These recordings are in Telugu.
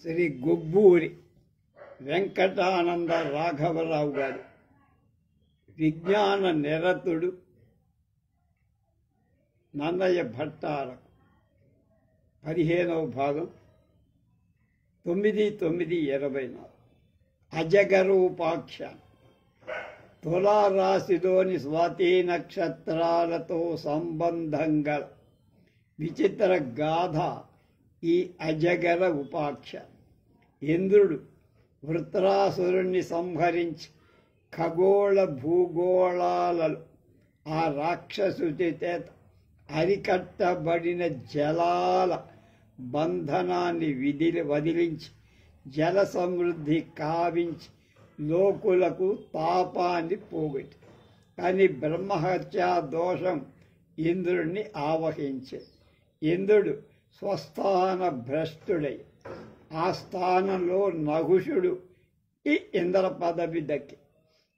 శ్రీ గొబ్బూరి వెంకటానంద రాఘవరావు గారు విజ్ఞాన నిరతుడు నన్నయ్య భట్టారకు 15వ భాగం 9/9/24 అజగరూపాఖ్యానం. తులారాశిలోని స్వాతి నక్షత్రాలతో సంబంధంగా విచిత్ర గాథ ఈ అజగర ఉపాఖ్యానం. ఇంద్రుడు వృత్రాసురుణ్ణి సంహరించి ఖగోళ భూగోళాలలో ఆ రాక్షసుడి చేత అరికట్టబడిన జలాల బంధనాన్ని వదిలించి జల సమృద్ధి కావించి లోకులకు తాపాన్ని పోగొట్టి. కానీ బ్రహ్మహత్యా దోషం ఇంద్రుడిని ఆవహించే. ఇంద్రుడు స్వస్థాన భ్రష్టుడై ఆ స్థానంలో నహుషుడు ఈ ఇంద్ర పదవి దక్కి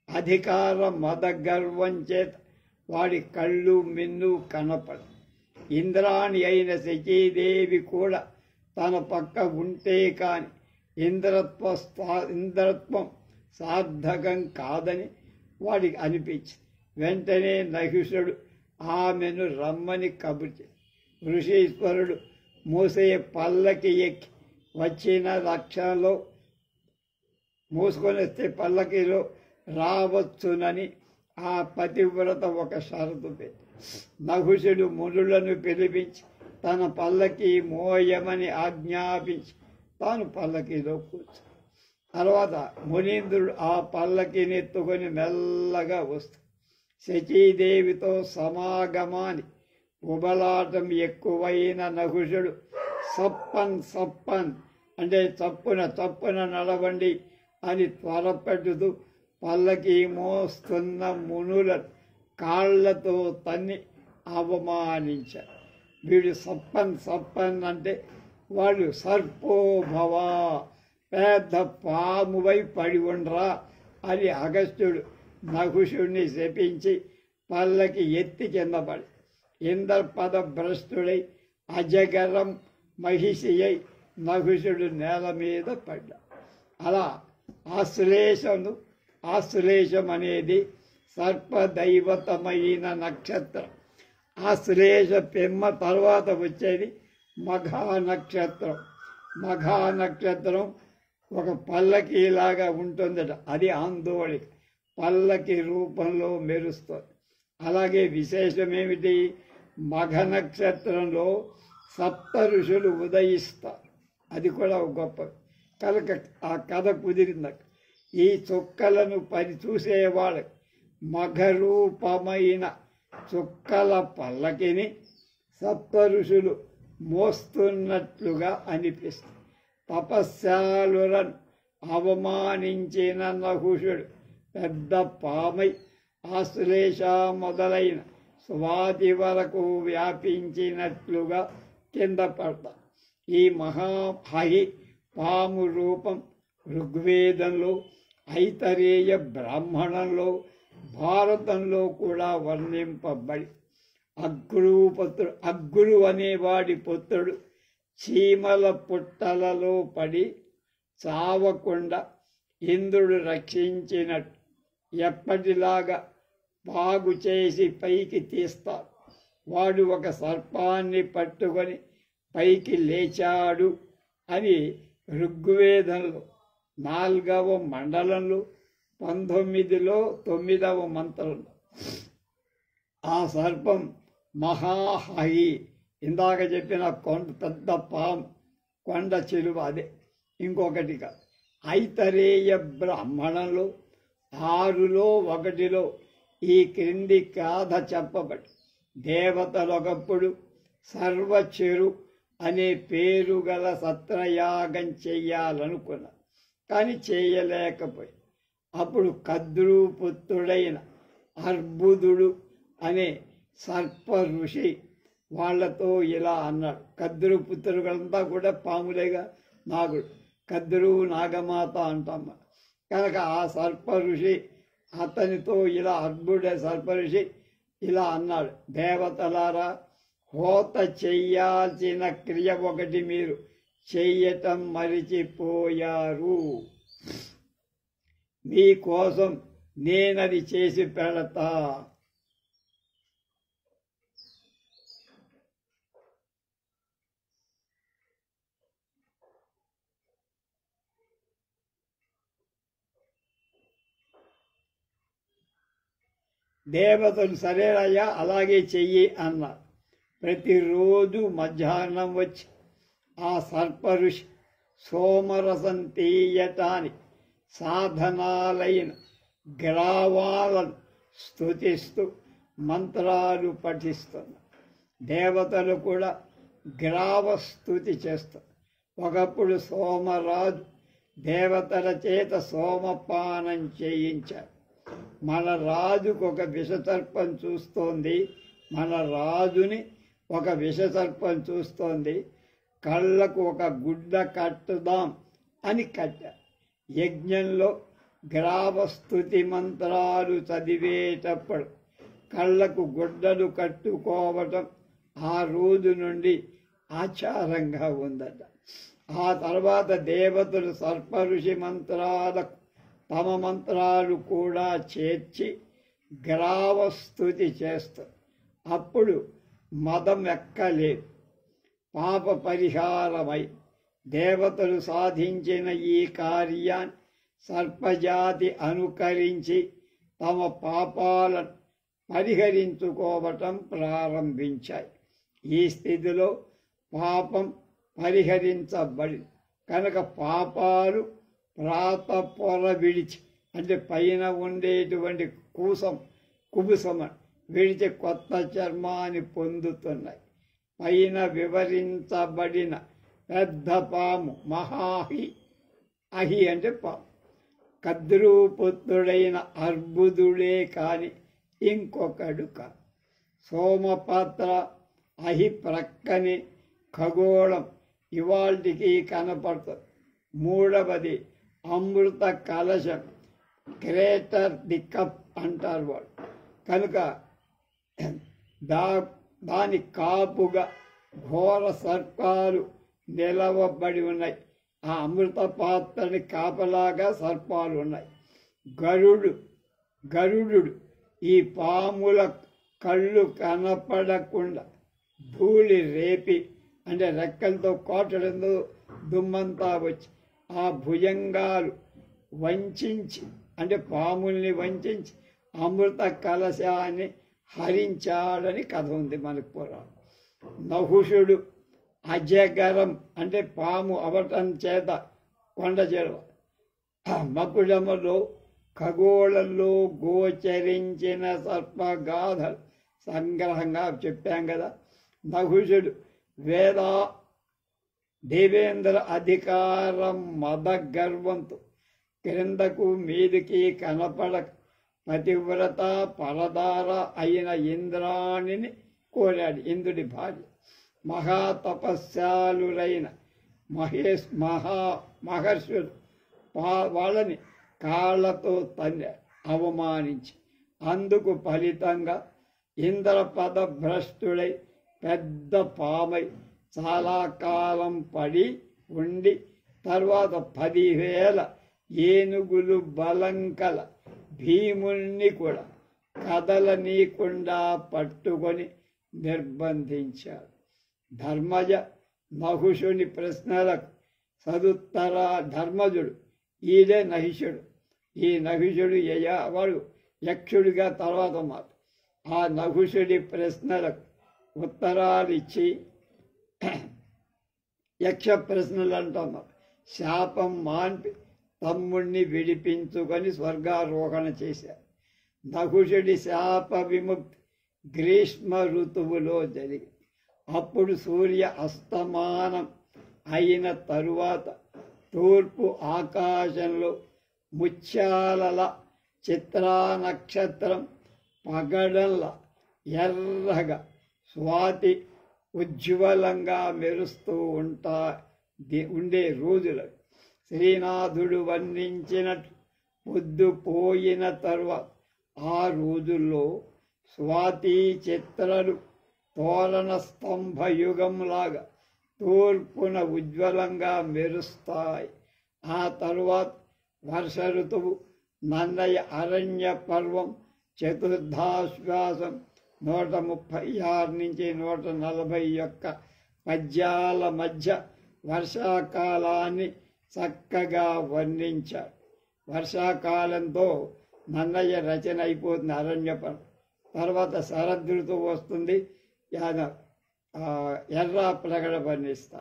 అధికార మద గర్వం చేత వాడి కళ్ళు మిన్ను కనపడ. ఇంద్రాణి అయిన శచీదేవి కూడా తన పక్క ఉంటే కాని ఇంద్రత్వం సార్థకం కాదని వాడికి అనిపించింది. వెంటనే నహుషుడు ఆమెను రమ్మని కబుర్చి ఋషీశ్వరుడు మోసే పల్లకి ఎక్కి వచ్చిన రక్షణలో మోసుకొని వస్తే పల్లకిలో రావచ్చునని ఆ పతివ్రత ఒక షరతు పెట్టి నహుషుడు మునులను పిలిపించి తన పల్లకి మోయమని ఆజ్ఞాపించి తాను పల్లకిలో కూర్చు. తర్వాత మునీంద్రుడు ఆ పల్లకిని ఎత్తుకొని మెల్లగా వస్తూ శచీదేవితో సమాగమాని ఉబలాటం ఎక్కువైన నహుషుడు సప్పన్ అంటే చప్పున నడవండి అని త్వరపెట్టుతూ పల్లకి మోస్తున్న మునులను కాళ్లతో తన్ని అవమానించారు. వీడు సప్పన్ అంటే వాళ్ళు సర్పోభవ పెద్ద పామువై పడి ఉండరా అని అగస్త్యుడు నహుషుడిని శపించి పల్లకి ఎత్తి కింద పడి ఇంద్రపద భ్రష్టుడై అజగరం మహిషియై నహుషుడు నేల మీద పడ్డా. అలా ఆశ్లేషం అనేది సర్పదైవతమైన నక్షత్రం. ఆశ్లేష పెమ్మ తర్వాత వచ్చేది మఘానక్షత్రం. మఘానక్షత్రం ఒక పల్లకిలాగా ఉంటుందట. అది ఆందోళిక పల్లకి రూపంలో మెరుస్తుంది. అలాగే విశేషమేమిటి, మఘ నక్షత్రంలో సప్త ఋషులు ఉదయిస్తారు. అది కూడా గొప్ప కనుక ఆ కథ కుదిరిందక. ఈ చుక్కలను చూసేవాళ్ళకి మఘరూపమైన చుక్కల పల్లకిని సప్త ఋషులు మోస్తున్నట్లుగా అనిపిస్తుంది. తపస్శాలులను అవమానించిన నహుషుడు పెద్ద పామై ఆశ్లేష మొదలైన స్వాతి వరకు వ్యాపించినట్లుగా కింద పడతారు. ఈ మహాహి పాము రూపం ఋగ్వేదంలో, ఐతరేయ బ్రాహ్మణంలో, భారతంలో కూడా వర్ణింపబడి అగ్రు అనేవాడి పుత్రుడు చీమల పుట్టలలో పడి చావకుండా ఇంద్రుడు రక్షించినట్టు ఎప్పటిలాగా బాగు చేసి పైకి తీస్తారు. వాడు ఒక సర్పాన్ని పట్టుకొని పైకి లేచాడు అని ఋగ్వేదంలో 4వ మండలంలో 19లో 9వ మంత్రంలో ఆ సర్పం మహాహి. ఇందాక చెప్పిన పెద్ద పాము కొండ చిలువ అదే, ఇంకొకటి కాదు. ఐతరేయ బ్రాహ్మణంలో 6లో 1లో ఈ క్రింది గాథ చెప్పబడి దేవతలొకప్పుడు సర్వచెరు అనే పేరు గల సత్రయాగం చెయ్యాలనుకున్నారు. కానీ చేయలేకపోయి అప్పుడు కద్రూపుత్రుడైన అర్బుదుడు అనే సర్ప ఋషి వాళ్లతో ఇలా అన్నాడు. కద్రుపుత్రులంతా కూడా పాములేగా, నాగుడు కద్రు నాగమాత అంటాం కనుక ఆ సర్ప ఋషి అతనితో ఇలా సర్ప ఋషి ఇలా అన్నాడు, దేవతలారా, హోత చెయ్యాల్సిన క్రియ ఒకటి మీరు చెయ్యటం మరిచిపోయారు. మీకోసం నేనది చేసి పెడతా. దేవతలు సరేనయ్యా అలాగే చెయ్యి అన్నారు. ప్రతిరోజు మధ్యాహ్నం వచ్చి ఆ సర్పఋషి సోమరసం తీయటానికి సాధనాలైన గ్రావాలను స్తుతిస్తూ మంత్రాలు పఠిస్తున్నారు. దేవతలు కూడా గ్రావస్తుతి చేస్తారు. ఒకప్పుడు సోమరాజు దేవతల చేత సోమపానం చేయించారు. మన రాజుకు ఒక విషసర్పం చూస్తోంది, మన రాజుని ఒక విషసర్పం చూస్తోంది, కళ్ళకు ఒక గుడ్డ కట్టుదాం అని కట్టారు. యజ్ఞంలో గ్రావస్తుతి మంత్రాలు చదివేటప్పుడు కళ్ళకు గుడ్డలు కట్టుకోవటం ఆ రోజు నుండి ఆచారంగా ఉందట. ఆ తర్వాత దేవతలు సర్పఋషి మంత్రాలకు తమ మంత్రాలు కూడా చేర్చి గ్రావస్తుతి చేస్తారు. అప్పుడు మదం ఎక్కలేదు, పాప పరిహారమై దేవతలు సాధించిన ఈ కార్యాన్ని సర్పజాతి అనుకరించి తమ పాపాలను పరిహరించుకోవటం ప్రారంభించాయి. ఈ స్థితిలో పాపం పరిహరించబడి కనుక పాపాలు ప్రాత పొర విడిచి అంటే పైన ఉండేటువంటి కుబుసం విడిచి కొత్త చర్మాన్ని పొందుతున్నాయి. పైన వివరించబడిన పెద్ద పాము అహి అంటే పాము కద్రూపుత్రుడైన అర్బుదుడే కాని ఇంకొకడు కాదు. సోమపాత్ర అహి ప్రక్కనే ఖగోళం ఇవాల్టికి కనపడుతుంది. మూడవది అమృత కలశం, క్రేటర్ ది కప్ అంటారు వాళ్ళు. కనుక దాని కాపుగా ఘోర సర్పాలు నిలవబడి ఉన్నాయి. ఆ అమృత పాత్రని కాపలాగా సర్పాలు ఉన్నాయి. గరుడు ఈ పాముల కళ్ళు కనపడకుండా ధూళి రేపి అంటే రెక్కలతో కోటడంతో దుమ్మంతా వచ్చి ఆ భుజంగాలు వంచించి అంటే పాముల్ని వంచించి అమృత కలశాన్ని హరించాడని కథ ఉంది మనకు పురాణం. నహుషుడు అజగరం అంటే పాము అవటం చేత కొండ చేరువ మకుడములో ఖగోళంలో గోచరించిన సర్పగాథలు సంగ్రహంగా చెప్పాం కదా. నహుషుడు దేవేంద్ర అధికారం మద గర్వంతో క్రిందకు మీదికి కనపడక పతివ్రత పరదార అయిన ఇంద్రాణిని కోరాడు. ఇంద్రుడి భార్య మహాతపస్యాలురైన మహర్షులు వాళ్ళని కాళ్లతో అవమానించి అందుకు ఫలితంగా ఇంద్రపద భ్రష్టుడై పెద్ద పామై చాలా కాలం పడి ఉండి తర్వాత 10,000 ఏనుగులు బలంకల భీముణ్ణి కూడా కదలనీయకుండా పట్టుకొని నిర్బంధించారు. ధర్మజ నహుషుని ప్రశ్నలకు ధర్మజుడు ఈడే నహిషుడు. ఈ నహిషుడు వాడు యక్షుడిగా తర్వాత మాట. ఆ నహుషుడి ప్రశ్నలకు ఉత్తరాలు ఇచ్చి యక్ష ప్రశ్నలు అంటున్నారు. శాపం మాన్పి తమ్ముణ్ణి విడిపించుకొని స్వర్గారోహణ చేశారు. నహుషుడి శాప విముక్తి గ్రీష్మ ఋతువులో జరిగింది. అప్పుడు సూర్య అస్తమానం అయిన తరువాత తూర్పు ఆకాశంలో ముత్యాలల చిత్రా నక్షత్రం పగడల్ల ఎర్రగా స్వాతి ఉజ్వలంగా మెరుస్తూ ఉండే రోజులు శ్రీనాథుడు వర్ణించినట్టు పొద్దుపోయిన తరువాత ఆ రోజుల్లో స్వాతి చిత్రలు తోరణ స్తంభయుగంలాగా తూర్పున ఉజ్వలంగా మెరుస్తాయి. ఆ తరువాత వర్ష ఋతువు, నన్నయ్య అరణ్య పర్వం, చతుర్థాశ్వాసం 136 నుంచి 141 పద్యాల మధ్య వర్షాకాలాన్ని చక్కగా వర్ణించాడు. వర్షాకాలంతో నన్నయ్య రచన అయిపోతుంది అరణ్యపర్వం. తర్వాత శరదృతువు వస్తుంది, ఎర్ర ప్రగడ వర్ణిస్తా.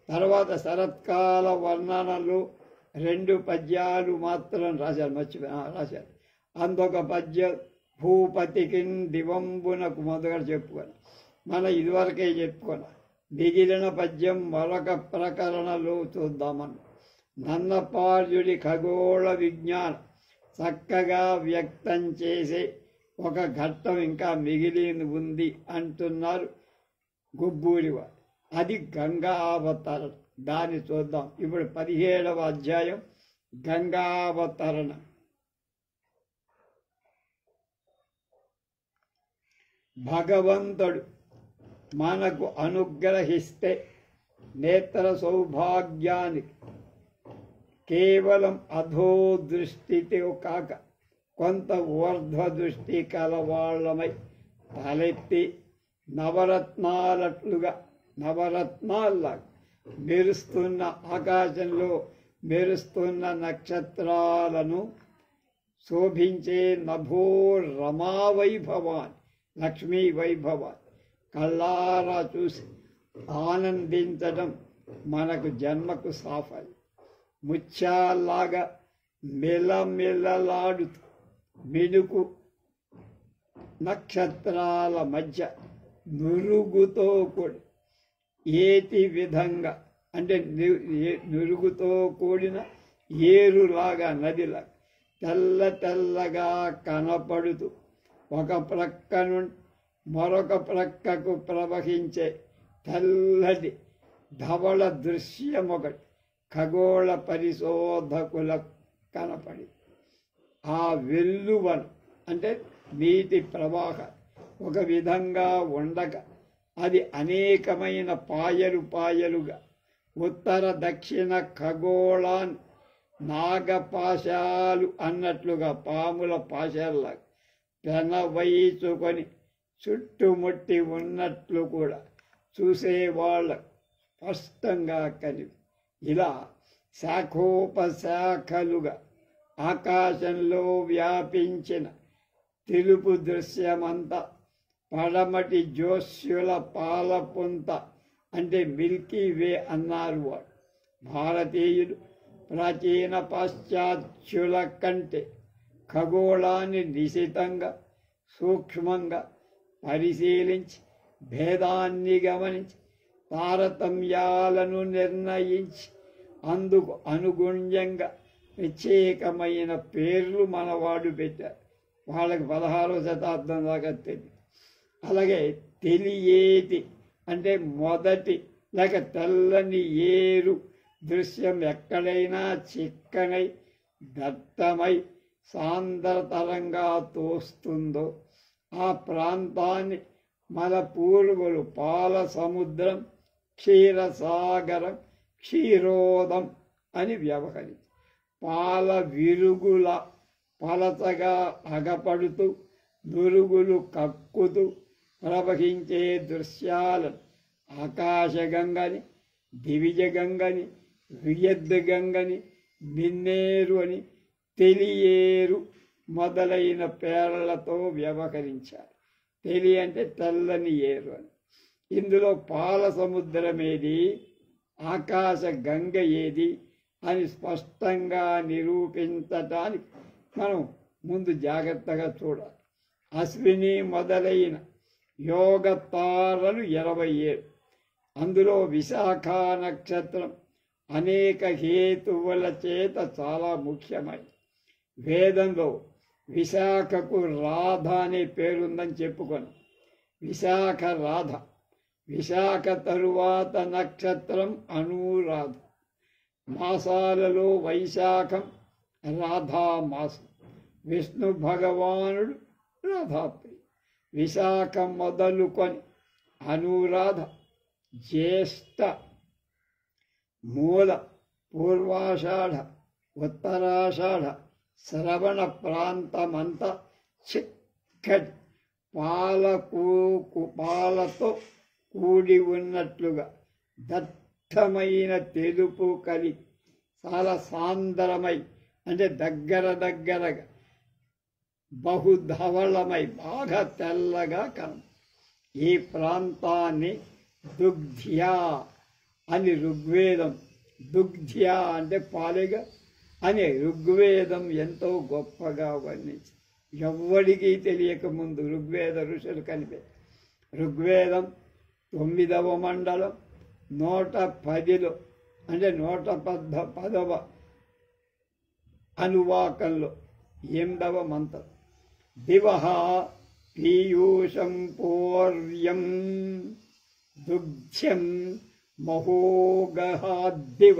తర్వాత శరత్కాల వర్ణనలు 2 పద్యాలు మాత్రం రాశారు. అందుక పద్యం భూపతికి దివంబునకు మొదట చెప్పుకోను, మన ఇదివరకే చెప్పుకోను. మిగిలిన పద్యం మరొక ప్రకరణలో చూద్దామని. నన్నపార్యుడి ఖగోళ విజ్ఞానం చక్కగా వ్యక్తం చేసే ఒక ఘట్టం ఇంకా మిగిలి ఉంది అంటున్నారు గుబ్బూరివారు. అది గంగా అవతరణ. దాన్ని చూద్దాం. ఇప్పుడు 17వ అధ్యాయం గంగావతరణ. భగవంతుడు మనకు అనుగ్రహిస్తే నేత్ర సౌభాగ్యానికి కేవలం అధోదృష్టితో కాక కొంత ఊర్ధ్వ దృష్టి కలవాళ్ళమై తలెత్తి నవరత్నాల్లాగా మెరుస్తున్న ఆకాశంలో మెరుస్తున్న నక్షత్రాలను శోభించే నభో రమావైభవాన్ని, లక్ష్మీ వైభవాన్ని కళ్ళారా చూసి ఆనందించడం మనకు జన్మకు సాఫల్యం. ముత్యాల్లాగా మెలమెలలాడుతూ మినుకు నక్షత్రాల మధ్య నురుగుతో కూడి ఏటి విధంగా అంటే నురుగుతో కూడిన ఏరులాగా నదిలాగా తెల్లగా కనపడుతూ ఒక ప్రక్క నుండి మరొక ప్రక్కకు ప్రవహించే తెల్లటి ధవళ దృశ్యం ఒకటి ఖగోళ పరిశోధకులకు కనపడి, ఆ వెల్లువను అంటే నీటి ప్రవాహం ఒక విధంగా ఉండక అది అనేకమైన పాయలుగా ఉత్తర దక్షిణ ఖగోళాన్ని నాగపాశాలు అన్నట్లుగా పాముల పాశాల్లాగా పెనవైచుకొని చుట్టుముట్టి ఉన్నట్లు కూడా చూసేవాళ్ళకు స్పష్టంగా ఇలా శాఖోపశాఖలుగా ఆకాశంలో వ్యాపించిన తెలుపు దృశ్యమంతా పడమటి జోస్యుల పాలపుంత అంటే మిల్కీ వే అన్నారు వాడు. భారతీయులు ప్రాచీన పాశ్చాత్యుల కంటే ఖగోళాన్ని నిశితంగా సూక్ష్మంగా పరిశీలించి భేదాన్ని గమనించి తారతమ్యాలను నిర్ణయించి అందుకు అనుగుణ్యంగా ప్రత్యేకమైన పేర్లు మనవాడు పెట్టారు. వాళ్ళకి 16వ శతాబ్దం దాకా తెలియదు. అలాగే తెలియేటి అంటే మొదటి లేక తెల్లని ఏరు దృశ్యం ఎక్కడైనా చిక్కనై దట్టమై సాంద్రతరంగా తోస్తుందో ఆ ప్రాంతాన్ని మన పూర్వులు పాల సముద్రం, క్షీరసాగరం, క్షీరోదం అని వ్యవహరించి పాల విరుగుల పలచగా అగపడుతూ నురుగులు కక్కుతూ ప్రవహించే దృశ్యాలను ఆకాశగంగని, దివిజగంగని, వియద్గంగని, మిన్నేరు అని, తెలియేరు మొదలైన పేర్లతో వ్యవహరించారు. తెలి అంటే తెల్లని ఏరు అని. ఇందులో పాల సముద్రం ఏది, ఆకాశ గంగ ఏది అని స్పష్టంగా నిరూపించటానికి మనం ముందు జాగ్రత్తగా చూడాలి. అశ్విని మొదలైన యోగ తారలు 27. అందులో విశాఖ నక్షత్రం అనేక హేతువుల చేత చాలా ముఖ్యమైనది. వేదంలో విశాఖకు రాధ అనే పేరుందని చెప్పుకొని విశాఖ రాధ. విశాఖ తరువాత నక్షత్రం అనురాధ. మాసాలలో వైశాఖం రాధామాసం. విష్ణు భగవానుడు రాధాప్రియ. విశాఖ మొదలుకొని అనురాధ, జ్యేష్ఠ, మూల, పూర్వాషాఢ, ఉత్తరాషాఢ, శ్రవణ ప్రాంతమంతా చిక్కటి పాలతో కూడి ఉన్నట్లుగా దట్టమైన తెలుపు కలిగి చాలా సాంద్రమై అంటే దగ్గరగా బహుధవళమై బాగా తెల్లగా ఈ ప్రాంతాన్ని దుగ్ధ్యా అని ఋగ్వేదం, దుగ్ధ్యా అంటే పాలిగా అని ఋగ్వేదం ఎంతో గొప్పగా వర్ణించి ఎవ్వడికి తెలియకముందు ఋగ్వేద ఋషులు ఋగ్వేదం 9వ మండలం 110లో అంటే 110వ అనువాకంలో 8వ మంత్రం. దివః పీయూషం పూర్వ్యం దుగ్ధ్యం మహోగహాద్దివ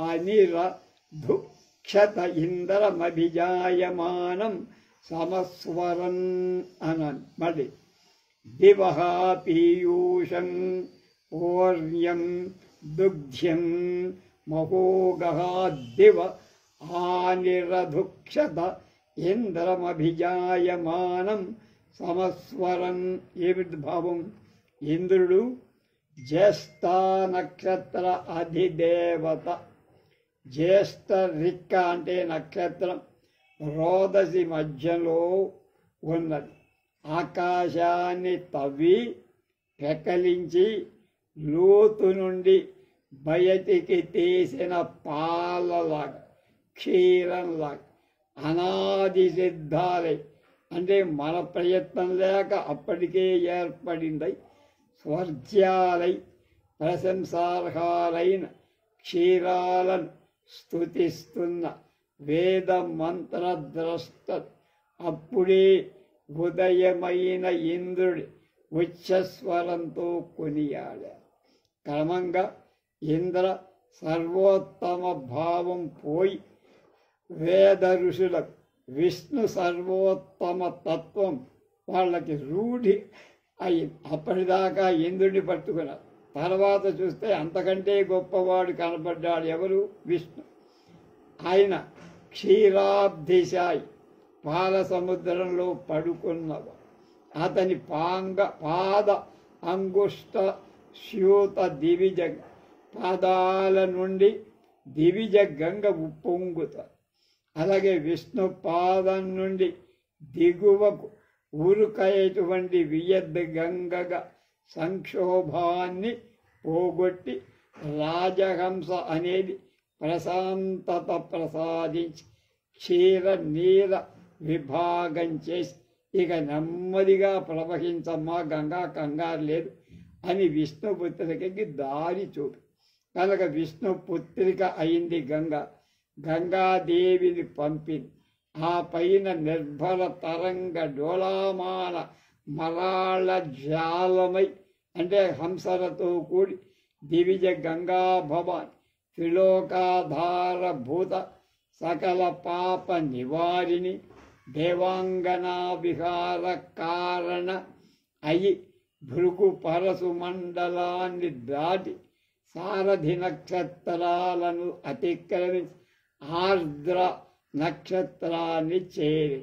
అనిరధుక్షత ఇంద్రమభిజాయమానం సమస్వరన్ అనండి. మళ్ళీ దివః పీయూషం పూర్వ్యం దుగ్ధ్యం మహోగహాద్దివ ఆనిరధుక్షత ఇంద్రమభిజాయమానం సమస్వరన్. ఏమిటి భావం? ఇంద్రుడు జ్యేష్ఠ నక్షత్ర అధిదేవత. జ్యేష్ఠ రిక్క అంటే నక్షత్రం రోదసి మధ్యలో ఉన్నది. ఆకాశాన్ని తవ్వి పెకలించి లోతు నుండి బయటికి తీసిన పాలలాగా, క్షీరంలాగా అనాది సిద్ధాలై అంటే మన ప్రయత్నం లేక అప్పటికే ఏర్పడిందై స్వర్జ్యాలై ప్రశంసార్హాలైన క్షీరాలను స్తుతిస్తున్న వేద మంత్రద్రష్ట అప్పుడే ఉదయమైన ఇంద్రుడి ఉచ్చస్వరంతో కొనియాడారు. క్రమంగా ఇంద్ర సర్వోత్తమ భావం పోయి వేద ఋషులకు విష్ణు సర్వోత్తమ తత్వం వాళ్ళకి రూఢి అయింది. అప్పటిదాకా ఇంద్రుడిని పట్టుకున్నారు. తర్వాత చూస్తే అంతకంటే గొప్పవాడు కనపడ్డాడు. ఎవరు? విష్ణు. ఆయన క్షీరాబ్ధిశాయి పాల సముద్రంలో పడుకున్నవాడు. అతని పాద అంగుష్ట స్యూత దివిజ పాదాల నుండి దివిజ గంగ ఉప్పొంగుతారు. అలాగే విష్ణు పాదం నుండి దిగువకు ఊరుకయ్యేటువంటి వియద్ గంగగా సంక్షోభాన్ని పోగొట్టి రాజహంస అనేది ప్రశాంతత ప్రసాదించి క్షీర నీల విభాగం చేసి ఇక నెమ్మదిగా ప్రవహించమ్మా గంగా, కంగారు లేదు అని విష్ణుపుత్రికకి దారి చూపి కనుక విష్ణుపుత్రిక అయింది గంగ. గంగాదేవిని పంపింది. ఆ పైన నిర్భర తరంగ డోలామాన మరాళ జాలమై అంటే హంసలతో కూడి దివిజ గంగా భవాని త్రిలోకాధారభూత సకల పాప నివారిణి దేవాంగనా విహార కారణ అయి భృగు పరసు మండలాన్ని దాటి సారథి నక్షత్రాలను అతిక్రమించి ఆర్ద్ర నక్షత్రాన్ని చేరి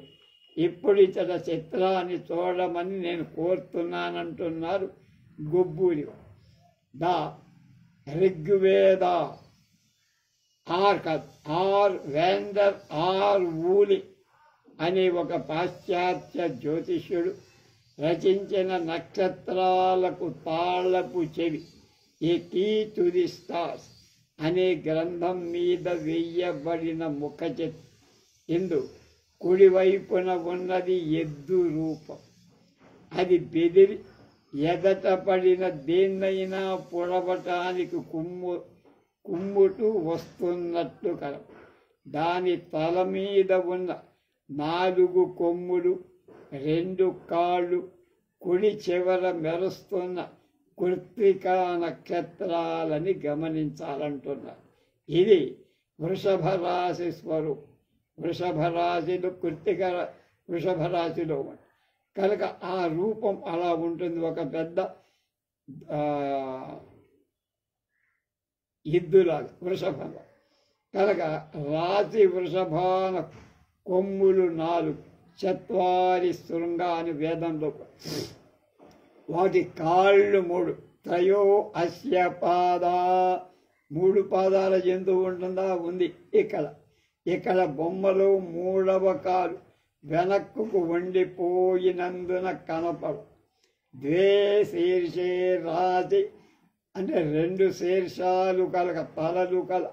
ఇప్పుడు ఇతర చిత్రాన్ని చూడమని నేను కోరుతున్నానంటున్నారు గొబ్బూరి. ద ఋగ్వేద ఆర్ వేండర్ ఆర్ ఊలి అనే ఒక పాశ్చాత్య జ్యోతిష్యుడు రచించిన నక్షత్రాలకు తాళపు చెవి a key to the stars అనే గ్రంథం మీద వేయబడిన ముఖచిత్రం. ఇందు కుడివైపున ఉన్నది ఎద్దు రూపం. అది బెదిరి ఎదట పడిన దేన్నైనా పొడవటానికి కుమ్ముటూ వస్తున్నట్లు కలం. దాని తల మీద ఉన్న 4 కొమ్ములు, 2 కాళ్ళు, కుడి చివర మెరుస్తున్న కృత్తికా నక్షత్రాలని గమనించాలంటున్నారు. ఇది వృషభ రాశి స్వరూపం. వృషభ రాశిలో కృత్తిక వృషభ రాశిలో ఉంటుంది కనుక ఆ రూపం అలా ఉంటుంది. ఒక పెద్ద ఎద్దులాగా వృషభంలో. కనుక రాతి వృషభాన కొమ్ములు 4 చత్వారి శృంగ అని వేదంలో. వాటి కాళ్ళు 3 త్రయో అస్య పాద 3 పాదాల జంతువు ఉంటుందా ఉంది. ఇక్కడ బొమ్మలో 3వ కాలు వెనక్కుకు వండిపోయినందున కనపడు. ద్వే శీర్షే రాతి అంటే 2 శీర్షాలు కలగ తలలు కల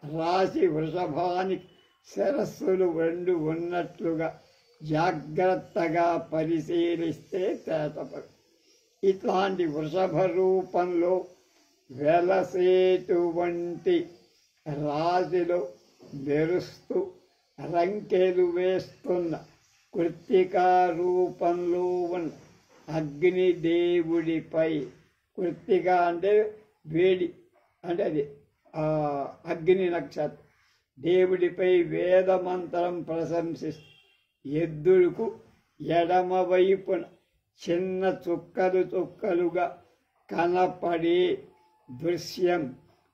రాశి వృషభానికి శిరస్సులు 2 ఉన్నట్లుగా జాగ్రత్తగా పరిశీలిస్తే తేటపడు. ఇట్లాంటి వృషభ రూపంలో వెలసేటువంటి రాశిలో మెరుస్తూ రంకెలు వేస్తున్న కృత్తికా రూపంలో ఉన్న అగ్నిదేవుడిపై, కృత్తిక అంటే వేడి అంటే అది అగ్ని నక్షత్రం, దేవుడిపై వేదమంత్రం ప్రశంసిస్తూ ఎద్దులకు ఎడమ వైపున చిన్న చుక్కలుగా కనపడే దృశ్యం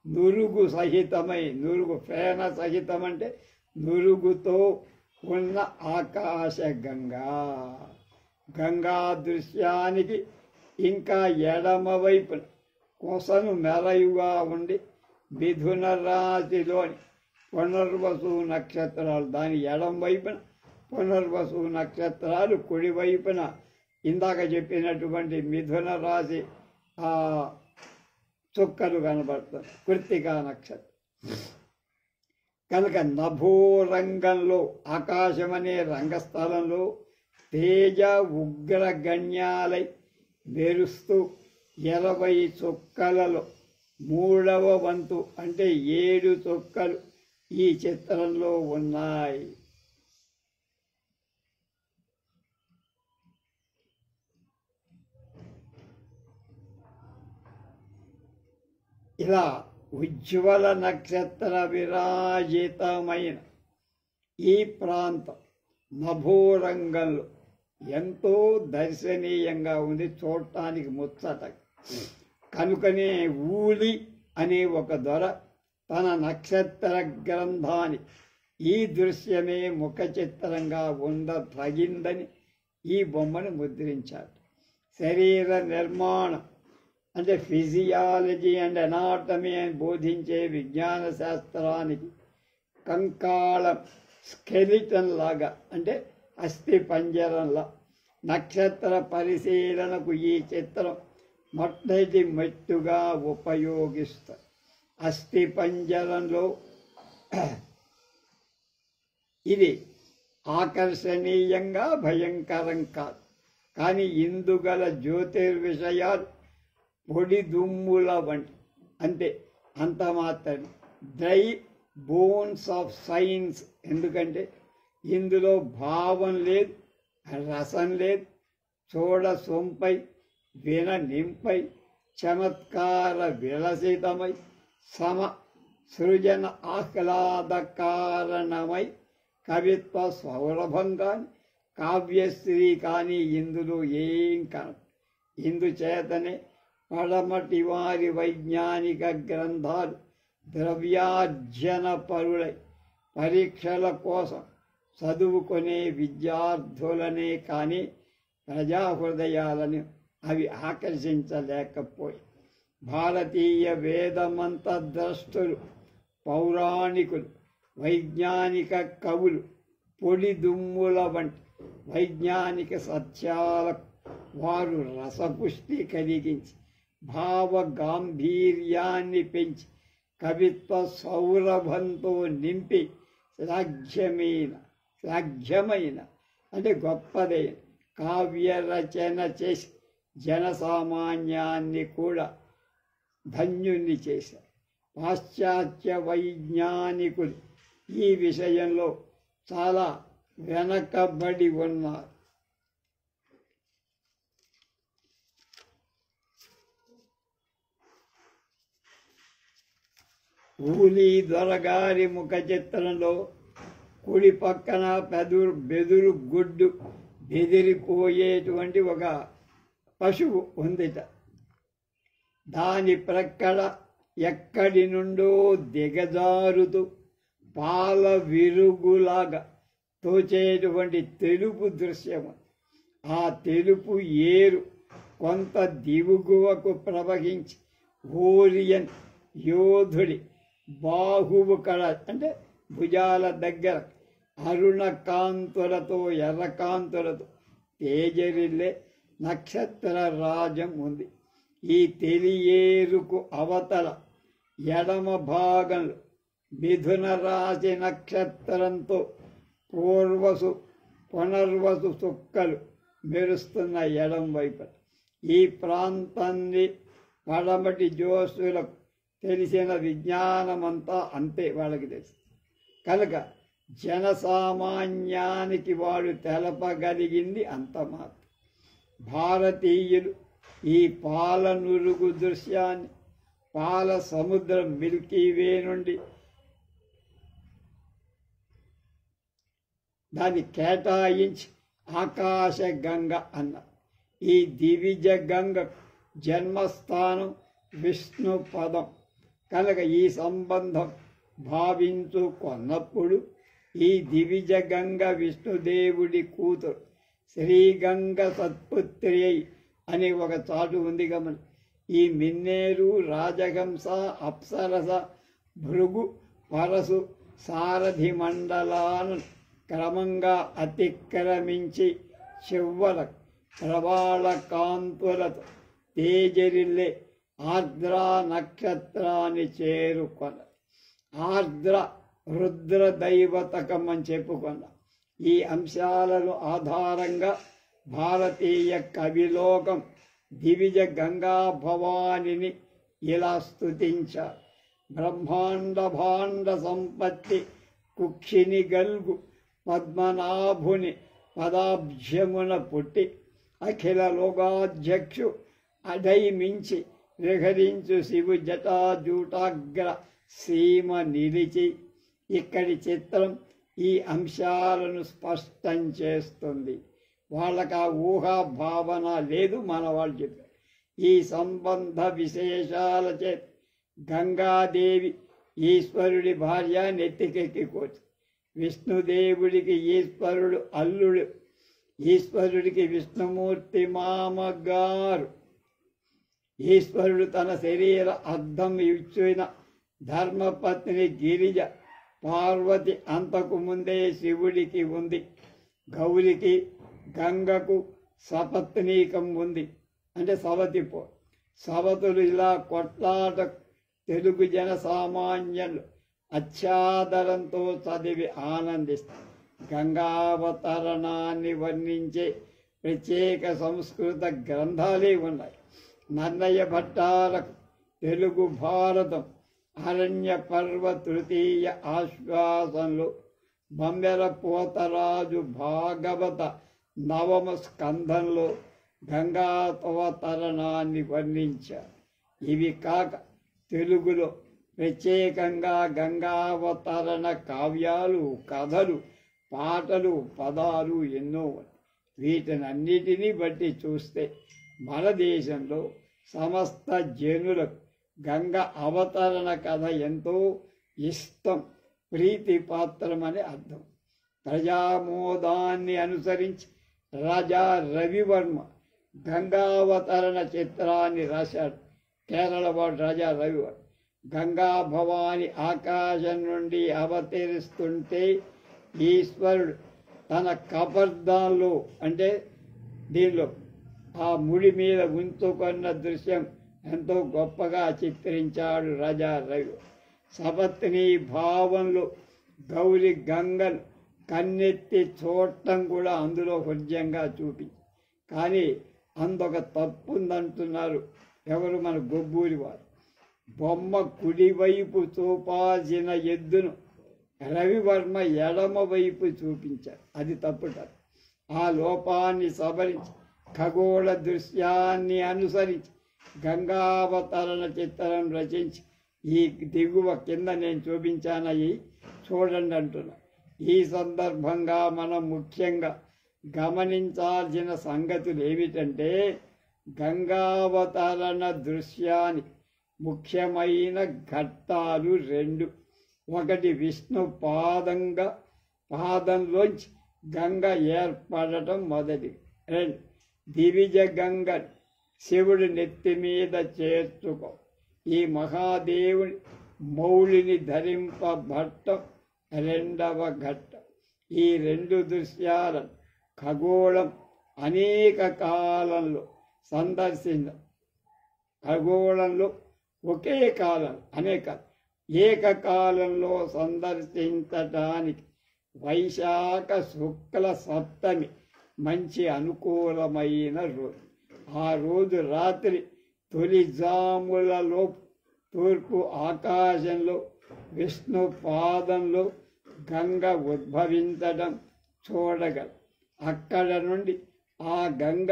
నురుగు సహితమై, నురుగు ఫేన సహితం అంటే నురుగుతో ఉన్న ఆకాశ గంగా దృశ్యానికి ఇంకా ఎడమ వైపున కొసను మెరయుగా ఉండి మిథున రాశిలోని పునర్వసు నక్షత్రాలు, దాని ఎడం వైపున పునర్వసు నక్షత్రాలు, కుడివైపున ఇందాక చెప్పినటువంటి మిథున రాశి చుక్కలు కనబడుతుంది కృత్తికా నక్షత్రం. కనుక నభోరంగంలో ఆకాశం అనే రంగస్థలంలో తేజ ఉగ్రగణ్యాలై మెరుస్తూ 20 చుక్కలలో 3వ వంతు అంటే 7 చుక్కలు ఈ చిత్రంలో ఉన్నాయి. ఇలా ఉజ్వల నక్షత్ర విరాజితమైన ఈ ప్రాంతం నభోరంగంలో ఎంతో దర్శనీయంగా ఉంది, చూడటానికి ముచ్చట. కనుకనే ఊలి అనే ఒక దొర తన నక్షత్ర గ్రంథాన్ని ఈ దృశ్యమే ముఖ చిత్రంగా తగిందని ఈ బొమ్మను ముద్రించాడు. శరీర నిర్మాణం అంటే ఫిజియాలజీ అండ్ అనాటమీ అని బోధించే విజ్ఞాన శాస్త్రానికి కంకాళం స్కెలిటన్ లాగా అంటే అస్థి పంజరంలా నక్షత్ర పరిశీలనకు ఈ చిత్రం మొదటి మెట్టుగా ఉపయోగిస్తారు. అస్థి పంజరంలో ఇది ఆకర్షణీయంగా భయంకరం కాదు, కానీ ఇందుగల జ్యోతిర్విషయాలు పొడి దుమ్ముల వంటి అంతే, అంత మాత్రమే. డ్రై బోన్స్ ఆఫ్ సైన్స్, ఎందుకంటే ఇందులో భావం లేదు, రసం లేదు, చూడ సొంపై విన నింపై చమత్కార విలసితమై సమ సృజన ఆహ్లాద కారణమై కవిత్వ సౌరభం కానీ కావ్యశ్రీ కానీ ఇందులో ఏం కన. ఇందుచేతనే పడమటి వారి వైజ్ఞానిక గ్రంథాలు ద్రవ్యార్జన పరులై పరీక్షల కోసం చదువుకునే విద్యార్థులనే కానీ ప్రజాహృదయాలను అవి ఆకర్షించలేకపోయి. భారతీయ వేదమంతద్రష్టులు, పౌరాణికులు, వైజ్ఞానిక కవులు పొడి దుమ్ముల వంటి వైజ్ఞానిక సత్యాలకు వారు రసపుష్టి కలిగించి భావ గాంభీర్యాన్ని పెంచి కవిత్వ సౌరభంతో నింపి శ్లాఘ్యమైన అంటే గొప్పదైన కావ్య రచన చేసి జనసామాన్యాన్ని కూడా ధన్యుణ్ణి చేశారు. పాశ్చాత్య వైజ్ఞానికులు ఈ విషయంలో చాలా వెనకబడి ఉన్నారు. ఊలి దొరగారి ముఖ చిత్రంలో కుడి పక్కన బెదురు గుడ్డు బెదిరిపోయేటువంటి ఒక పశువు ఉందిట. దాని ప్రక్కల ఎక్కడి నుండో దిగజారుతూ పాల విరుగులాగా తోచేటువంటి తెలుపు దృశ్యము. ఆ తెలుపు ఏరు కొంత దిగువకు ప్రవహించి ఓరియన్ యోధుడి బాహువు కళ అంటే భుజాల దగ్గర అరుణ కాంతులతో ఎర్రకాంతులతో తేజరిల్లే నక్షత్ర రాజం ఉంది. ఈ తెలియేరుకు అవతల ఎడమ భాగంలో మిథున రాశి నక్షత్రంతో పునర్వసు చుక్కలు మెరుస్తున్న ఎడం వైపు. ఈ ప్రాంతాన్ని పడమటి జోసులకు తెలిసిన విజ్ఞానమంతా అంతే వాళ్ళకి తెలుసు. కనుక జనసామాన్యానికి వాడు తెలపగలిగింది అంత మాత్రం. భారతీయులు ఈ పాల నురుగు దృశ్యాన్ని పాల సముద్రం మిల్కీవే నుండి దాన్ని కేటాయించి ఆకాశ గంగ అన్న. ఈ దివిజ గంగ జన్మస్థానం విష్ణు పదం కనుక ఈ సంబంధం భావించుకొన్నప్పుడు ఈ దివిజ గంగ విష్ణుదేవుడి కూతురు శ్రీగంగ సత్పుత్రి అని ఒక చాటు ఉంది గమని. ఈ మిన్నేరు రాజహంస అప్సరస భృగు పరసు సారథి మండలాలను క్రమంగా అతిక్రమించి చివ్వల ప్రవాళ కాంతులతో తేజరిల్లే ఆర్ద్ర నక్షత్రాన్ని చేరుకొన. ఆర్ద్ర రుద్ర దైవతకం అని చెప్పుకున్న ఈ అంశాలను ఆధారంగా భారతీయ కవిలోకం దివిజ గంగా భవానిని ఇలా స్తుతించారు. బ్రహ్మాండ భాండ సంపత్తి కుక్షిని గల్గు పద్మనాభుని పదాబ్జమున పుట్టి అఖిల లోకాధ్యక్షు అడైమించి విహరించు శివు జటాజూటాగ్ర సీమ నిలిచి. ఇక్కడి చిత్రం ఈ అంశాలను స్పష్టం చేస్తుంది. వాళ్ళకి ఆ ఊహా భావన లేదు, మన వాళ్ళు చెప్పారు. ఈ సంబంధ విశేషాల చేత గంగాదేవి ఈశ్వరుడి భార్య నెత్తికెక్కికోవచ్చు. విష్ణుదేవుడికి ఈశ్వరుడు అల్లుడు, ఈశ్వరుడికి విష్ణుమూర్తి మామగారు. ఈశ్వరుడు తన శరీర అర్థం ఇచ్చిన ధర్మపత్ని గిరిజ పార్వతి అంతకు ముందే శివుడికి ఉంది. గౌరికి గంగకు సపత్నీకం ఉంది అంటే సవతిపో. సవతులు ఇలా కొట్లాట తెలుగు జన సామాన్యులు అత్యాదరంతో చదివి ఆనందిస్తారు. గంగావతరణాన్ని వర్ణించే ప్రత్యేక సంస్కృత గ్రంథాలే ఉన్నాయి. నన్నయ భట్టారకు తెలుగు భారతం అరణ్య పర్వ తృతీయ ఆశ్వాసంలో బొమ్మెర పోతరాజు భాగవత నవమ స్కంధంలో గంగావతరణాన్ని వర్ణించారు. ఇవి కాక తెలుగులో ప్రత్యేకంగా గంగావతరణ కావ్యాలు, కథలు, పాటలు, పదాలు ఎన్నో. వీటినన్నిటినీ బట్టి చూస్తే మన దేశంలో సమస్త జనులకు గంగ అవతరణ కథ ఎంతో ఇష్టం, ప్రీతిపాత్రమని అర్థం. ప్రజామోదాన్ని అనుసరించి రాజా రవివర్మ గంగావతరణ చిత్రాన్ని రాశాడు. కేరళ వాడు రాజా రవివర్మ. గంగా భవాని ఆకాశం నుండి అవతరిస్తుంటే ఈశ్వరుడు తన కబర్దాల్లో అంటే దీనిలో ఆ ముడి మీద ఉంచుకున్న దృశ్యం ఎంతో గొప్పగా చిత్రించాడు రాజా రవి. సపత్ని భావంలో గౌరి గంగను కన్నెత్తి చూడటం కూడా అందులో హృదయంగా చూపించి. కానీ అందొక తప్పుందంటున్నారు ఎవరు, మన గొబ్బూరి వారు. బొమ్మ కుడివైపు చూపాల్సిన ఎద్దును రవివర్మ ఎడమ వైపు చూపించారు. అది తప్పుటారు. ఆ లోపాన్ని సవరించి ఖగోళ దృశ్యాన్ని అనుసరించి గంగావతరణ చిత్రం రచించి ఈ దిగువ కింద నేను చూపించానయ్యి చూడండి అంటున్నా. ఈ సందర్భంగా మనం ముఖ్యంగా గమనించాల్సిన సంగతులు ఏమిటంటే గంగావతరణ దృశ్యాన్ని ముఖ్యమైన ఘట్టాలు రెండు. ఒకటి విష్ణు పాదంలోంచి గంగ ఏర్పడటం మొదటి. రెండు, దివిజ గంగ శివుడి నెత్తి మీద చేర్చుకో ఈ మహాదేవుని మౌళిని ధరింపబట్టం రెండవ ఘట్టం. ఈ రెండు దృశ్యాలను ఖగోళం అనేక కాలంలో ఖగోళంలో ఒకే కాలం ఏకకాలంలో సందర్శించటానికి వైశాఖ శుక్ల సప్తమి మంచి అనుకూలమైన రోజు. ఆ రోజు రాత్రి తొలి జాములలో తూర్పు ఆకాశంలో విష్ణు పాదంలో గంగ ఉద్భవించడం చూడగలరు. అక్కడ నుండి ఆ గంగ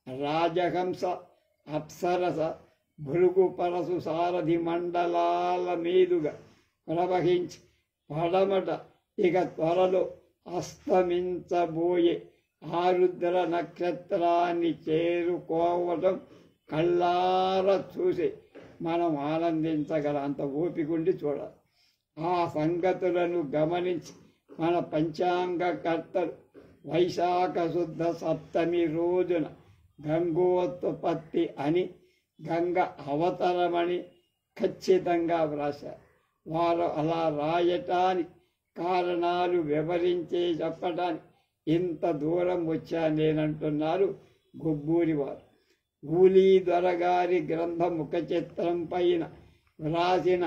రాజహంస, అప్సరస, భృగు పరశు సారథి మండలాల మీదుగా ప్రవహించి పడమట ఇక త్వరలో అస్తమించబోయే ఆరుద్ర నక్షత్రాన్ని చేరుకోవటం కళ్ళార చూసి మనం ఆనందించగల అంత ఓపికండి చూడాలి. ఆ సంగతులను గమనించి మన పంచాంగకర్తలు వైశాఖ శుద్ధ సప్తమి రోజున గంగోత్పత్తి అని, గంగ అవతరమని ఖచ్చితంగా వ్రాశారు. వారు అలా రాయటానికి కారణాలు వివరించి చెప్పడానికి ఇంత దూరం వచ్చా నేనంటున్నారు గొబ్బూరి వారు. ఊలీ దొరగారి గ్రంథ ముఖ చిత్రం పైన వ్రాసిన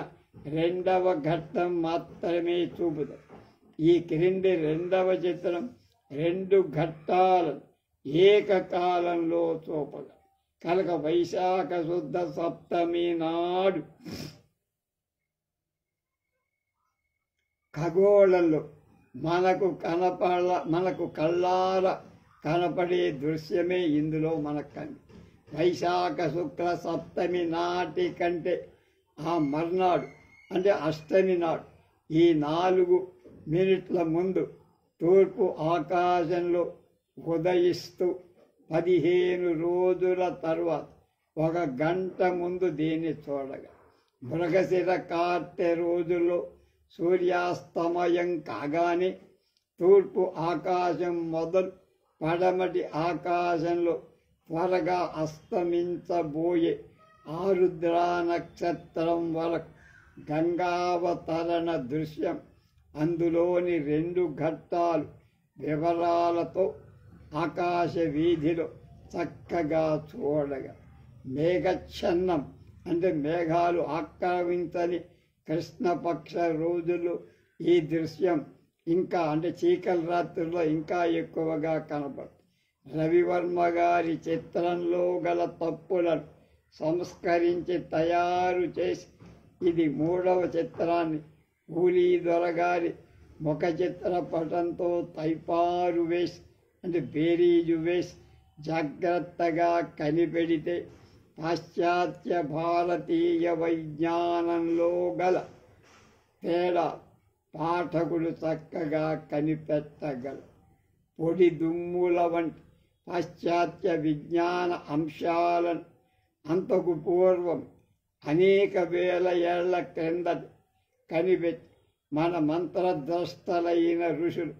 రెండవ ఘట్టం మాత్రమే చూపుతారు. ఈ క్రింది రెండవ చిత్రం రెండు ఘట్టాలను ఏకకాలంలో చూపగలరు. కనుక వైశాఖ శుద్ధ సప్తమి నాడు ఖగోళంలో మనకు కళ్ళార కనపడే దృశ్యమే ఇందులో మనకు వైశాఖ శుక్ల సప్తమి నాటి కంటే ఆ మర్నాడు అంటే అష్టమి నాడు ఈ 4 మినిట్ల ముందు తూర్పు ఆకాశంలో ఉదయిస్తూ 15 రోజుల తరువాత 1 గంట ముందు దీన్ని చూడగా మృగశిర కార్తె రోజుల్లో సూర్యాస్తమయం కాగానే తూర్పు ఆకాశం మొదలు పడమటి ఆకాశంలో త్వరగా అస్తమించబోయే ఆరుద్రా నక్షత్రం వరకు గంగావతరణ దృశ్యం అందులోని 2 ఘట్టాలు వివరాలతో ఆకాశ వీధిలో చక్కగా చూడగా మేఘఛన్నం అంటే మేఘాలు ఆక్రమించని కృష్ణపక్ష రోజులు ఈ దృశ్యం ఇంకా అంటే చీకటి రాత్రుల్లో ఇంకా ఎక్కువగా కనపడుతుంది. రవివర్మ గారి చిత్రంలో గల తప్పులను సంస్కరించి తయారు చేసి ఇది 3వ చిత్రాన్ని ఊలీ దొరగారి ముఖ చిత్రపటంతో తైపారు వేసి అంటే బేరీజు వేసి జాగ్రత్తగా కనిపెడితే పాశ్చాత్య భారతీయ వైజ్ఞానంలో గల తేడా పాఠకులు చక్కగా కనిపెట్టగల. పొడి దుమ్ముల వంటి పాశ్చాత్య విజ్ఞాన అంశాలను అంతకు పూర్వం అనేక వేల ఏళ్ల క్రిందట కనిపెట్టి మన మంత్రద్రష్టలైన ఋషులు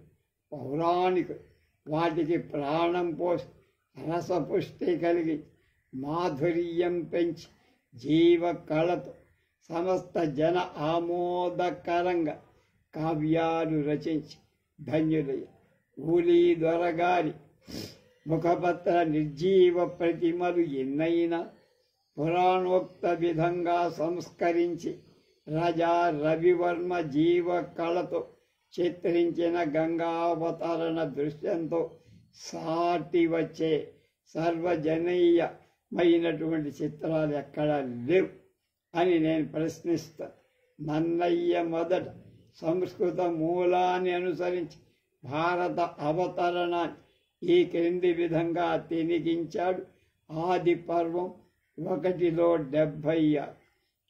పౌరాణికులు వాటికి ప్రాణం పోసి రసపుష్టి కలిగి మాధుర్యం పెంచి జీవ కళతో సమస్త జన ఆమోదకరంగా కావ్యాలు రచించి ధన్యులయ్య. ఊలీ దొరగారి ముఖపత్ర నిర్జీవ ప్రతిమలు ఎన్నైనా పురాణోక్త విధంగా సంస్కరించి రాజా రవివర్మ జీవ కళతో చిత్రించిన గంగావతరణ దృశ్యంతో సాటి వచ్చే సర్వజనీయమైనటువంటి చిత్రాలు ఎక్కడా లేవు అని నేను ప్రశ్నిస్తాను. నన్నయ్య మొదట సంస్కృత మూలాన్ని అనుసరించి భారత అవతరణాన్ని ఈ క్రింది విధంగా తినిగించాడు. ఆది పర్వం 1:76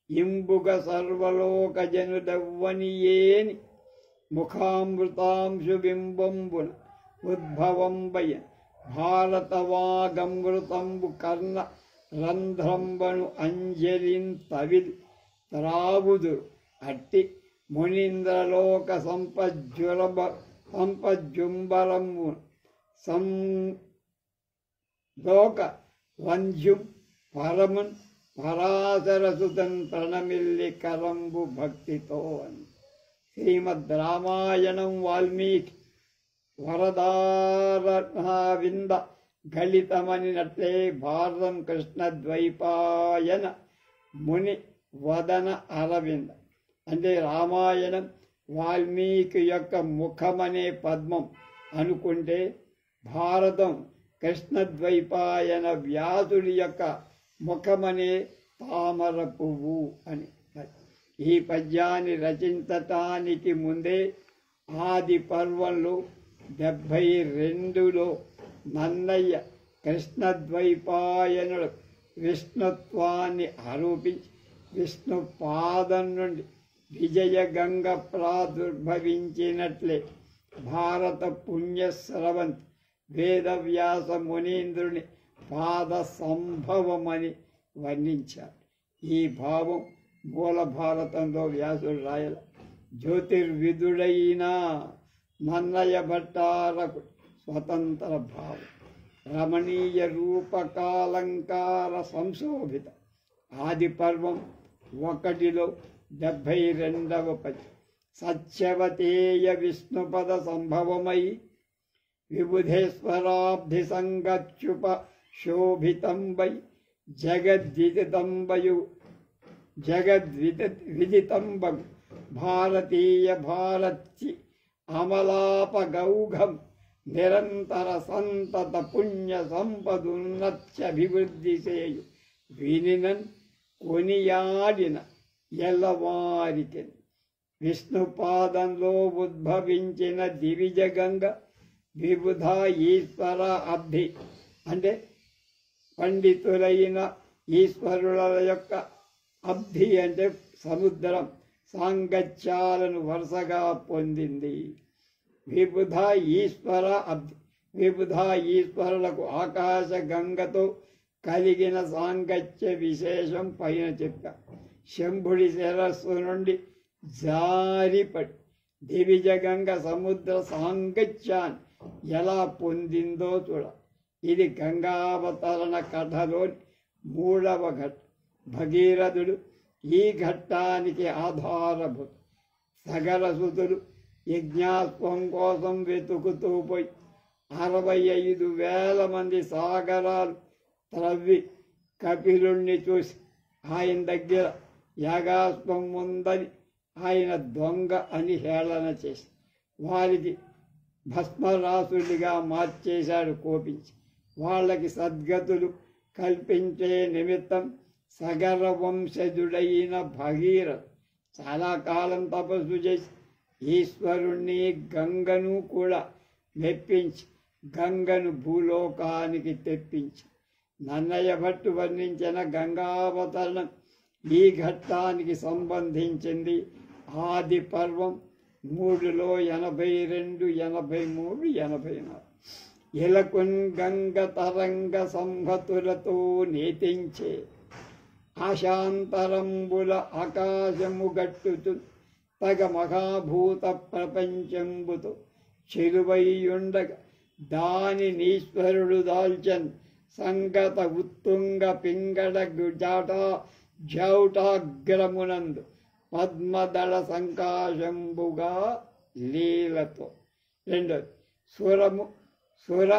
ఇంబుగ సర్వలోక జనుడవ్వనియేని ముఖామృతాంశు బింబంబున ఉద్భవంబయ భారతవాగమృతంబు కర్ణ రంధ్రంబను అంజలిన్ తవిల్ త్రావుదురు అట్టి మునీంద్రలోక సంపజ్జుంబరము లోక వంజ్యుం పరమున్ పరాశరసుతన్ ప్రణమిల్లి కరంబు భక్తితో అని. శ్రీమద్ రామాయణం వాల్మీకి వరదారవింద గళితమనినట్లే భారతం కృష్ణ ద్వైపాయన ముని వదన అరవింద. అంటే రామాయణం వాల్మీకి యొక్క ముఖమనే పద్మం అనుకుంటే, భారతం కృష్ణద్వైపాయన వ్యాసుడి యొక్క ముఖమనే తామర పువ్వు అని. ఈ పద్యాన్ని రచించటానికి ముందే ఆది పర్వంలో 72లో నన్నయ్య కృష్ణద్వైపాయనుడు విష్ణుత్వాన్ని ఆరోపించి విష్ణు పాదం నుండి విజయగంగ ప్రాదుర్భవించినట్లే భారత పుణ్యస్రవంతి వేదవ్యాస మునీంద్రుని పాద సంభవమని వర్ణించారు. ఈ భావం మూల భారతంలో వ్యాసుడు రాయల. జ్యోతిర్విధుడైన నన్నయ భట్టారకు స్వతంత్ర భావం రమణీయ రూపకాలంకార సంశోభిత. ఆది పర్వం 1లో 72వ పద్యం. సత్యవతేయ విష్ణుపద సంభవమై విబుధేశ్వరాబ్ధి సంగచ్యుప శోభితంబై జగద్విదితంబగు భారతీయ భారతి అమలాపగౌఘం నిరంతర సంతత పుణ్య సంపదున్నత్యభివృద్ధి చేయు వినినన్ కొనియాడిన ఎల్లవారికి. విష్ణుపాదంలో ఉద్భవించిన దివిజగంగ విబుధ ఈశ్వర అబ్ధి అంటే పండితులైన ఈశ్వరుల యొక్క అబ్ధి అంటే సముద్రం సాంగత్యాలను వరుసగా పొందింది. విబుధ ఈశ్వర అబ్ధి. విబుధ ఈశ్వరులకు ఆకాశ గంగతో కలిగిన సాంగత్య విశేషం పైన చెప్పా. శంభుడి శిరస్సు నుండి జారిపడి దివిజగంగ సముద్ర సాంగత్యాన్ని ఎలా పొందిందో చూడ. ఇది గంగావతరణ కథలోని 3వ ఘట్టం. భగీరథుడు ఈ ఘట్టానికి ఆధారభూత. సగరసుతుడు యజ్ఞాస్వం కోసం వెతుకుతూ పోయి 65,000 మంది సాగరాలు త్రవ్వి కపిలుణ్ణి చూసి ఆయన దగ్గర యాగాస్వం ఉందని ఆయన దొంగ అని హేళన చేసి వారికి భస్మరాసుడిగా మార్చేశాడు కోపించి. వాళ్ళకి సద్గతులు కల్పించే నిమిత్తం సగర వంశజుడైన భగీరథ చాలా కాలం తపస్సు చేసి ఈశ్వరుణ్ణి గంగను కూడా మెప్పించి గంగను భూలోకానికి తెప్పించి. నన్నయ్య భట్టు వర్ణించిన గంగావతరణం ఈ ఘట్టానికి సంబంధించింది. ఆది పర్వం 3లో 82, 83, 84. ఇలకున్ గంగ తరంగ సంహతులతో నేతించే ఆశాంతరంబుల ఆకాశము గట్టుతు తగ మహాభూత ప్రపంచంబుతో చెలువైయుండగా దాని నీశ్వరుడు దాల్చన్ సంగత ఉత్తుంగ పింగళ జౌటాగ్రమునందు పద్మదళ సంకాశంబుగా లీలతో. 2. సుర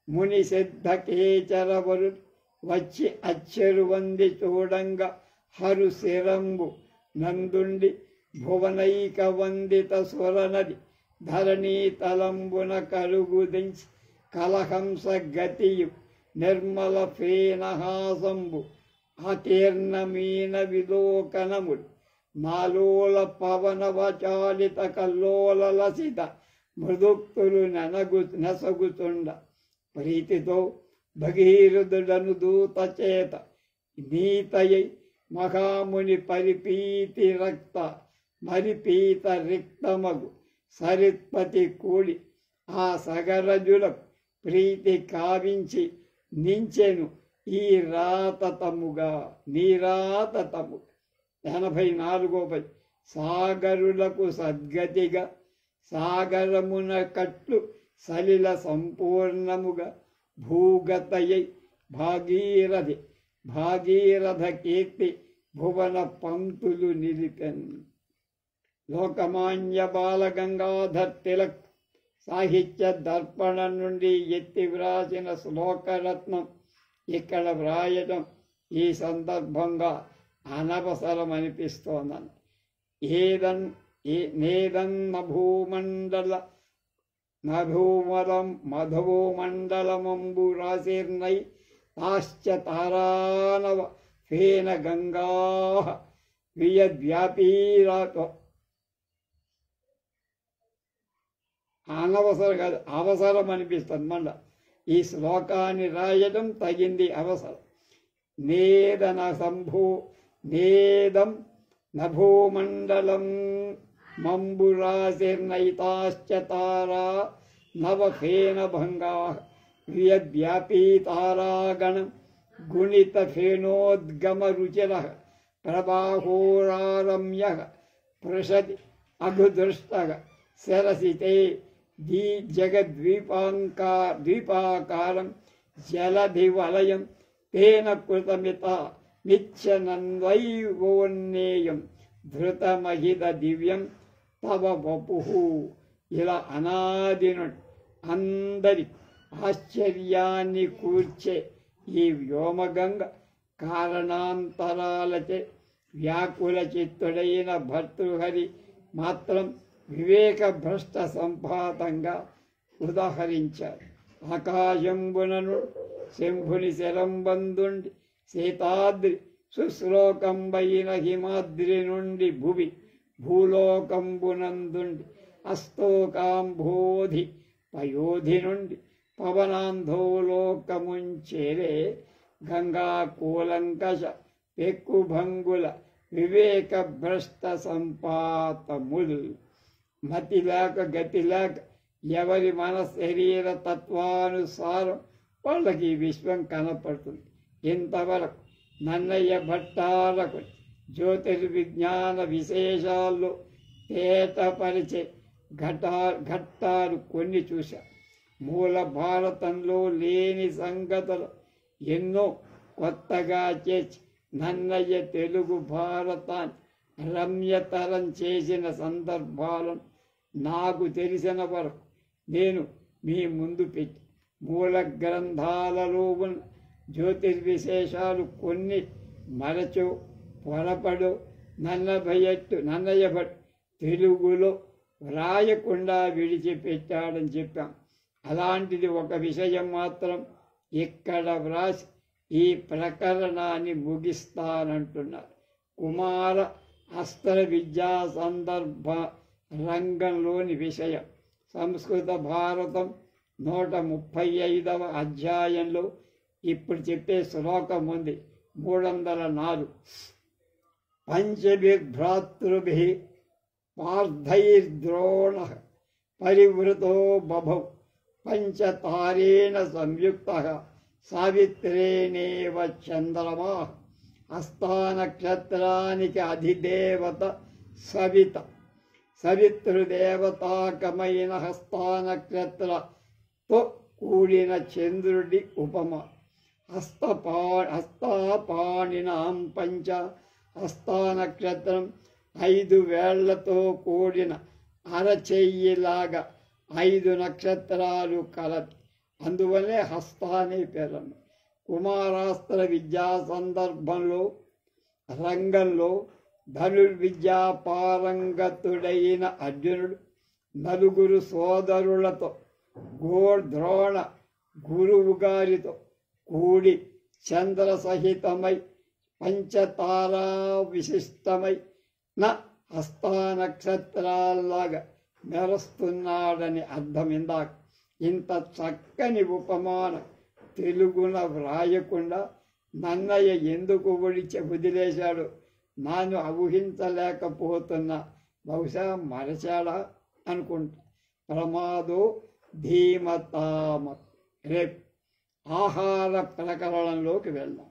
ముని సిద్ధ కేచరవరు వచ్చి అచ్చెరువంది చూడంగా హరు శిరంబు నందుండి భువనైక వందిత సురనది ధరణీ తలంబున కలుగుదించి కలహంస గతియు నిర్మల ఫేనహాసంబు అకీర్ణమీన విలోకనములు నాలోల పవనవచాలిత కల్లోల లసిత మృదుక్తులు నసగుతుండ ప్రీతితో భగీరథుడను దూత చేత నీతయై మహాముని పరిపీతి రక్త మరిపీత రిక్తమగు సరిత్పతి కూడి ఆ సగరజులకు ప్రీతి కావించి నించెను ఈ రాతతముగా నీరాతతము. 84వ పద్యం. సాగరులకు సద్గతిగా సాగరమున కట్లు సలిల సంపూర్ణముగా భూగతయై భాగీరథ కీర్తి భువన పంతులు నిలిపెన్. లోకమాన్య బాల గంగాధర్ తిలక్ సాహిత్య దర్పణ నుండి ఎత్తి వ్రాసిన శ్లోకరత్నం ఇక్కడ వ్రాయడం ఈ సందర్భంగా అనవసరం అనిపిస్తోందని. మధుమండలమంబు రాశిర్నై తాశ్చ తారానవ ఫేన గంగా వియద్వ్యాపీరాతో. అనవసరం కాదు, అవసరం అనిపిస్తుంది. మళ్ళా ఈ శ్లోకాన్ని రాయడం తగింది, అవసరం. నేదం నభూమండలం మంబురాశిర్నైతాశ్చ తారా నవఫేన భంగా వియద్వ్యాపీ తారాగణం గుణిత ఫేనోద్గమ రుచిర ప్రబాహోరారమ్య పృషది అఘుదృష్ట శరసితే జగద్వీపాకారం జలధివలయం తేన కృతమిత్యనందైవోన్నేయం ధృతమహిత దివ్యం తవ వపు. ఇలా అనాది నుండి అందరి ఆశ్చర్యాన్ని కూర్చే ఈ వ్యోమగంగ కారణాంతరాలచే వ్యాకుల చిత్తుడైన భర్తృహరి మాత్రం వివేక భ్రష్ట సంపాతంగా ఉదాహరించారు. ఆకాశంబునను శంభుని శరంబందుండి సీతాద్రి సుశ్లోకంబైన హిమాద్రి నుండి భువి భూలోకంబునందుండి అస్తోకాంబోధి పయోధి నుండి పవనాంధోలోకముంచేరే గంగా కూలంకష పెక్కుభంగుల వివేక భ్రష్ట సంపాతముల్. మతిలేక గతిలేక ఎవరి మన శరీర తత్వానుసారం వాళ్ళకి ఈ విశ్వం కనపడుతుంది. ఇంతవరకు నన్నయ్య భట్టారకు జ్యోతిర్విజ్ఞాన విశేషాల్లో తేటపరిచే ఘట్టాలు కొన్ని చూశా. మూల భారతంలో లేని సంగతులు ఎన్నో కొత్తగా చేర్చి నన్నయ్య తెలుగు భారతాన్ని రమ్యతరం చేసిన సందర్భాలను నాకు తెలిసిన వరకు నేను మీ ముందు పెట్టి మూల గ్రంథాలలో ఉన్న జ్యోతిర్విశేషాలు కొన్ని మరచో పొరపడో నన్నయ్య భట్ తెలుగులో వ్రాయకుండా విడిచిపెట్టాడని చెప్పాం. అలాంటిది ఒక విషయం మాత్రం ఇక్కడ వ్రాసి ఈ ప్రకరణాన్ని ముగిస్తానంటున్నారు. కుమార అస్త్ర విద్యా సందర్భ రంగంలోని విషయం. సంస్కృత భారతం 135వ అధ్యాయంలో ఇప్పుడు చెప్పే శ్లోకం ఉంది, 304. పంచభిర్భ్రాతృభిః పార్థైర్ద్రోణ పరివృతో బభౌ పంచతారేణ సంయుక్తః సావిత్రేణేవ చంద్రమా. హస్తానక్షత్రానికి అధిదేవత సవిత. సవితృదేవతాకమైన హస్తానక్షత్రతో కూడిన చంద్రుడి ఉపమ. హస్తాపాణినాం పంచ. హస్తానక్షత్రం 5 వేళ్లతో కూడిన అరచెయ్యిలాగా 5 నక్షత్రాలు కలది. అందువల్లే హస్తానే పేరు. కుమారాస్త్ర విద్యా సందర్భంలో రంగంలో ధనుర్విద్యా పారంగతుడైన అర్జునుడు 4 సోదరులతో ద్రోణ గురువు గారితో కూడి చంద్ర సహితమై పంచతారా విశిష్టమై నా హస్తానక్షత్రాల్లాగా మెరుస్తున్నాడని అర్థం. ఇంత చక్కని ఉపమానం తెలుగున వ్రాయకుండా నన్నయ్య ఎందుకు వదిలేశాడు నాను ఊహించలేకపోతున్నా. బహుశా మరచాడా అనుకుంటా. ప్రమాదో ధీమతామ. రేపు ఆహార ప్రకరణంలోకి వెళ్దాం.